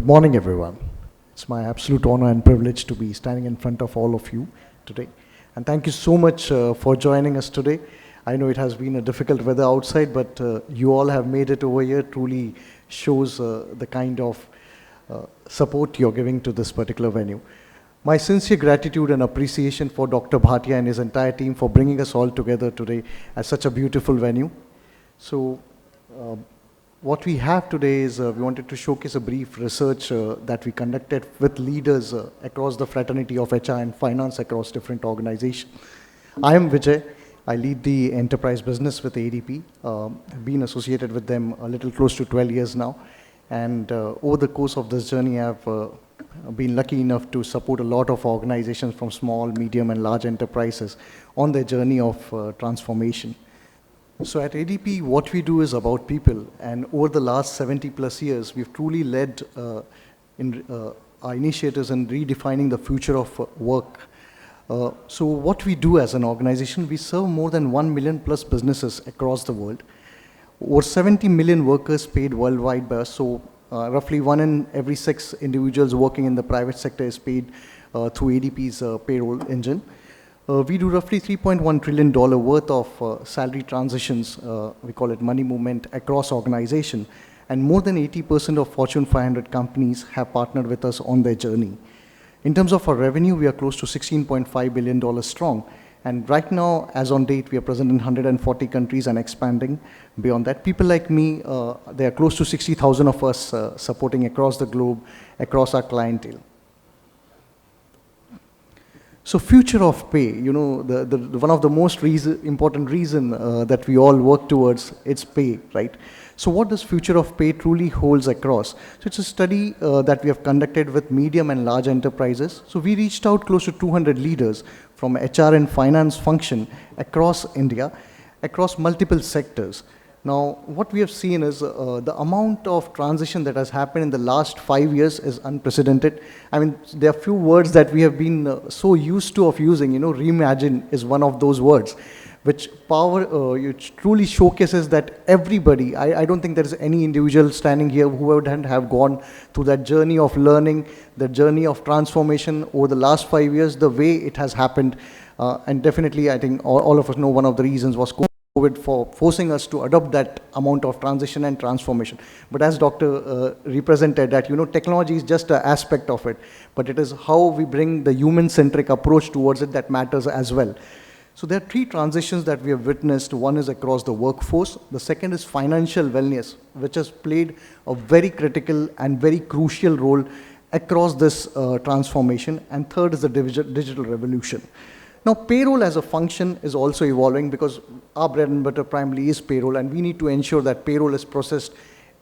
Good morning, everyone. It's my absolute honor and privilege to be standing in front of all of you today. And thank you so much for joining us today. I know it has been a difficult weather outside, but you all have made it over here. Truly shows the kind of support you're giving to this particular venue. My sincere gratitude and appreciation for Dr. Bhatia and his entire team for bringing us all together today at such a beautiful venue. So, what we have today is we wanted to showcase a brief research that we conducted with leaders across the fraternity of HR and finance across different organizations. I am Vijay. I lead the enterprise business with ADP. I've been associated with them a little close to 12 years now. And over the course of this journey, I've been lucky enough to support a lot of organizations from small, medium, and large enterprises on their journey of transformation. So at ADP, what we do is about people, and over the last 70 plus years, we've truly led our initiatives in redefining the future of work. So what we do as an organization, we serve more than 1 million plus businesses across the world. Over 70 million workers paid worldwide by us, so roughly 1 in every 6 individuals working in the private sector is paid through ADP's payroll engine. We do roughly $3.1 trillion worth of salary transitions, we call it money movement, across organization. And more than 80% of Fortune 500 companies have partnered with us on their journey. In terms of our revenue, we are close to $16.5 billion strong. And right now, as on date, we are present in 140 countries and expanding beyond that. People like me, there are close to 60,000 of us supporting across the globe, across our clientele. So future of pay, you know, one of the most important reason that we all work towards, it's pay, right? So what does future of pay truly holds across? So it's a study that we have conducted with medium and large enterprises. So we reached out close to 200 leaders from HR and finance function across India, across multiple sectors. Now, what we have seen is the amount of transition that has happened in the last 5 years is unprecedented. I mean, there are few words that we have been so used to of using, you know, reimagine is one of those words, which which truly showcases that everybody, I don't think there is any individual standing here who wouldn't have gone through that journey of learning, the journey of transformation over the last 5 years, the way it has happened. And definitely, I think all of us know one of the reasons was COVID for forcing us to adopt that amount of transition and transformation. But as Dr. Represented that, you know, technology is just an aspect of it, but it is how we bring the human-centric approach towards it that matters as well. So there are 3 transitions that we have witnessed. One is across the workforce. The second is financial wellness, which has played a very critical and very crucial role across this transformation. And third is the digital revolution. Now, payroll as a function is also evolving because our bread and butter primarily is payroll, and we need to ensure that payroll is processed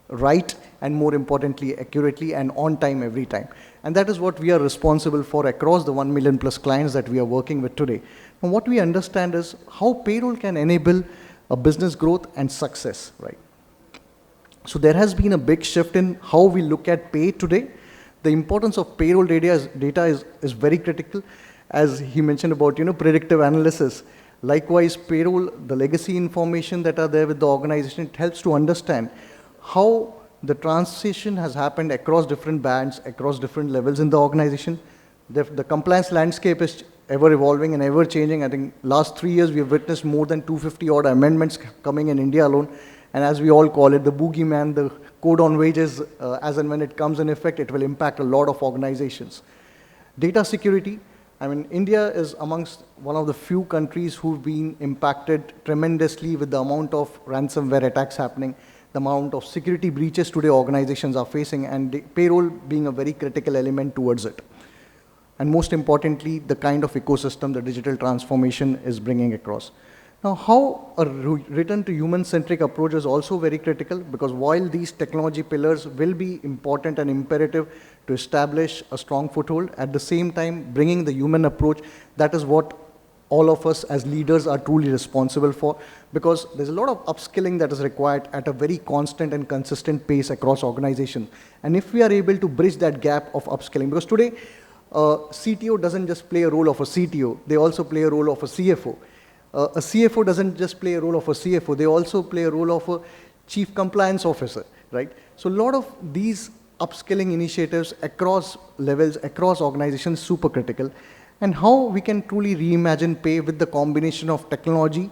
right and, more importantly, accurately and on time every time. And that is what we are responsible for across the 1 million plus clients that we are working with today. Now, what we understand is how payroll can enable a business growth and success, right? So there has been a big shift in how we look at pay today. The importance of payroll data is very critical. As he mentioned about, you know, predictive analysis. Likewise, payroll, the legacy information that are there with the organization, it helps to understand how the transition has happened across different bands, across different levels in the organization. The compliance landscape is ever evolving and ever changing. I think last 3 years we have witnessed more than 250 odd amendments coming in India alone. And as we all call it, the boogeyman, the code on wages, as and when it comes in effect, it will impact a lot of organizations. Data security. I mean, India is amongst one of the few countries who've been impacted tremendously with the amount of ransomware attacks happening, the amount of security breaches today organizations are facing, and the payroll being a very critical element towards it. And most importantly, the kind of ecosystem the digital transformation is bringing across. Now, how a return to human-centric approach is also very critical, because while these technology pillars will be important and imperative to establish a strong foothold, at the same time, bringing the human approach, that is what all of us as leaders are truly responsible for, because there's a lot of upskilling that is required at a very constant and consistent pace across organizations. And if we are able to bridge that gap of upskilling, because today, CTO doesn't just play a role of a CTO, they also play a role of a CFO. A CFO doesn't just play a role of a CFO, they also play a role of a chief compliance officer, right? So a lot of these upskilling initiatives across levels, across organizations, super critical. And how we can truly reimagine pay with the combination of technology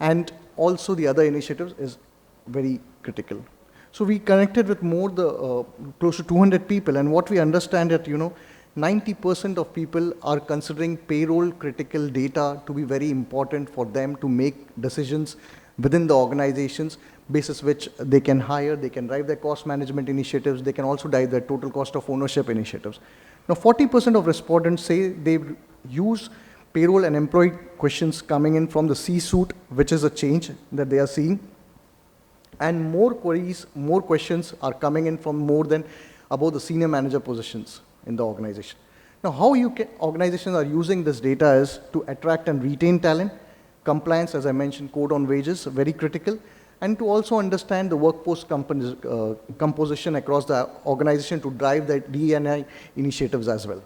and also the other initiatives is very critical. So we connected with close to 200 people, and what we understand that, 90% of people are considering payroll critical data to be very important for them to make decisions within the organizations, basis which they can hire, they can drive their cost management initiatives, they can also drive their total cost of ownership initiatives. Now, 40% of respondents say they use payroll and employee questions coming in from the C-suite, which is a change that they are seeing. And more queries, more questions are coming in from more than about the senior manager positions in the organization. Now, how organizations are using this data is to attract and retain talent, compliance, as I mentioned, code on wages, very critical, and to also understand the workforce composition across the organization to drive the D&I initiatives as well.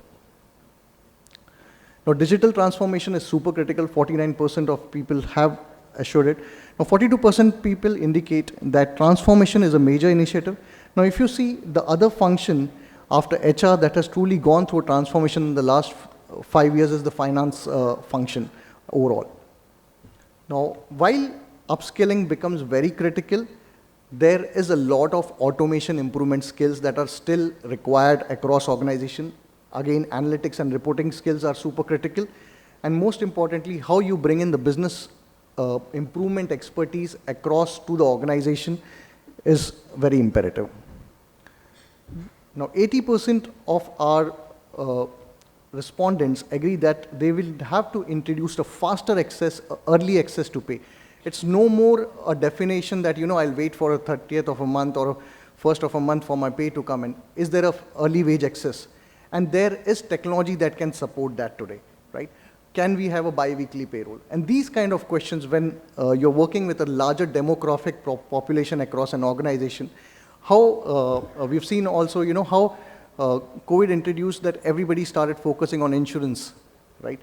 Now, digital transformation is super critical. 49% of people have assured it. Now, 42% people indicate that transformation is a major initiative. Now, if you see the other function after HR that has truly gone through a transformation in the last 5 years is the finance function overall. Now, while upskilling becomes very critical, there is a lot of automation improvement skills that are still required across organization. Again, analytics and reporting skills are super critical. And most importantly, how you bring in the business improvement expertise across to the organization is very imperative. Now, 80% of our respondents agree that they will have to introduce a faster access, early access to pay. It's no more a definition that, I'll wait for a 30th of a month or a first of a month for my pay to come in. Is there a early wage access? And there is technology that can support that today, right? Can we have a bi-weekly payroll? And these kind of questions, when you're working with a larger demographic population across an organization, how we've seen also, how COVID introduced that everybody started focusing on insurance, right?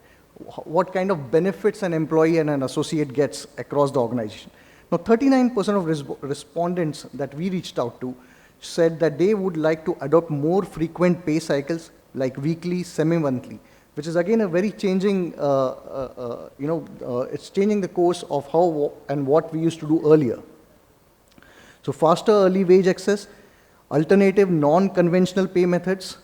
What kind of benefits an employee and an associate gets across the organization. Now, 39% of respondents that we reached out to said that they would like to adopt more frequent pay cycles like weekly, semi-monthly, which is again a very changing, it's changing the course of how and what we used to do earlier. So faster early wage access, alternative non-conventional pay methods,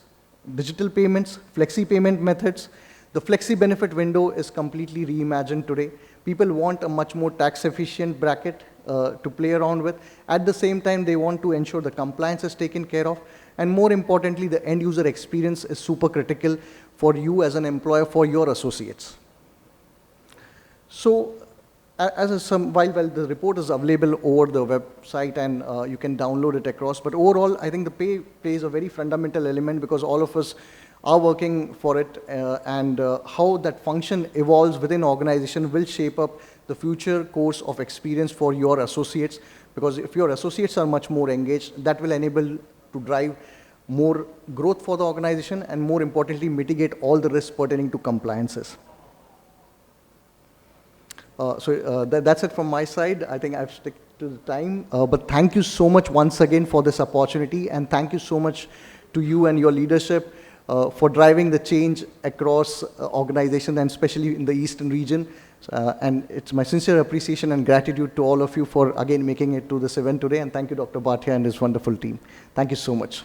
digital payments, flexi payment methods. The flexi benefit window is completely reimagined today. People want a much more tax efficient bracket to play around with. At the same time, they want to ensure the compliance is taken care of. And more importantly, the end user experience is super critical for you as an employer, for your associates. So, while the report is available over the website and you can download it across, but overall, I think the pay plays a very fundamental element because all of us are working for it, and how that function evolves within organization will shape up the future course of experience for your associates, because if your associates are much more engaged, that will enable to drive more growth for the organization and more importantly, mitigate all the risks pertaining to compliances. That's it from my side. I think I've stuck to the time, but thank you so much once again for this opportunity, and thank you so much to you and your leadership for driving the change across organizations and especially in the Eastern region. And it's my sincere appreciation and gratitude to all of you for again making it to this event today, and thank you Dr. Bhatia and his wonderful team. Thank you so much.